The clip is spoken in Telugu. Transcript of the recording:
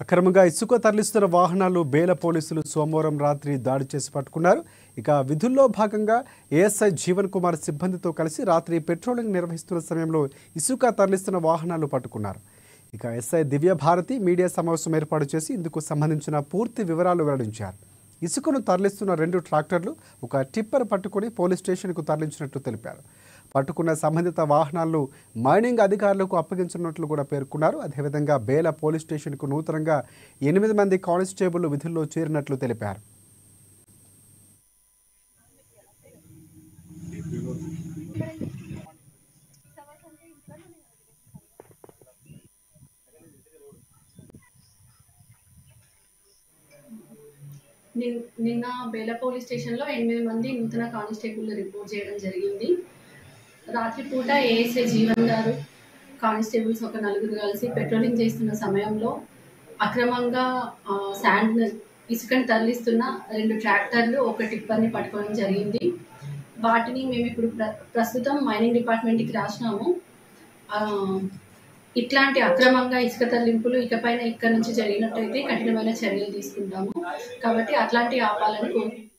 అక్రమంగా ఇసుక తరలిస్తున్న వాహనాలు బేల పోలీసులు సోమవారం రాత్రి దాడి చేసి పట్టుకున్నారు. ఇక విధుల్లో భాగంగా ఏఎస్ఐ జీవన్ కుమార్ సిబ్బందితో కలిసి రాత్రి పెట్రోలింగ్ నిర్వహిస్తున్న సమయంలో ఇసుక తరలిస్తున్న వాహనాలు పట్టుకున్నారు. ఇక ఎస్ఐ దివ్య భారతి మీడియా సమావేశం ఏర్పాటు చేసి ఇందుకు సంబంధించిన పూర్తి వివరాలు వెల్లడించారు. ఇసుకను తరలిస్తున్న 2 ట్రాక్టర్లు, ఒక టిప్పర్ పట్టుకుని పోలీస్ స్టేషన్కు తరలించినట్లు తెలిపారు. పట్టుకున్న సంబంధిత వాహనాలను మైనింగ్ అధికారులకు అప్పగించనున్నట్లు కూడా పేర్కొన్నారు. అదేవిధంగా బేల పోలీస్ స్టేషన్కు నూతనంగా 8 మంది కానిస్టేబుల్ విధుల్లో చేరినట్లు తెలిపారు. నిన్న బేల పోలీస్ స్టేషన్లో 8 మంది నూతన కానిస్టేబుల్ రిపోర్ట్ చేయడం జరిగింది. రాత్రిపూట ఏఎస్ఐ జీవన్ గారు కానిస్టేబుల్స్ ఒక 4 కలిసి పెట్రోలింగ్ చేస్తున్న సమయంలో అక్రమంగా ఇసుకని తరలిస్తున్న 2 ట్రాక్టర్లు, ఒక టిప్పర్ని పట్టుకోవడం జరిగింది. వాటిని మేము ఇప్పుడు ప్రస్తుతం మైనింగ్ డిపార్ట్మెంట్కి రాసినాము. ఇట్లాంటి అక్రమంగా ఇసుక తరలింపులు ఇకపైన ఇక్కడ నుంచి జరిగినట్టయితే కఠినమైన చర్యలు తీసుకుంటాము. కాబట్టి అట్లాంటి ఆపాలని కోరుకుంటున్నాము.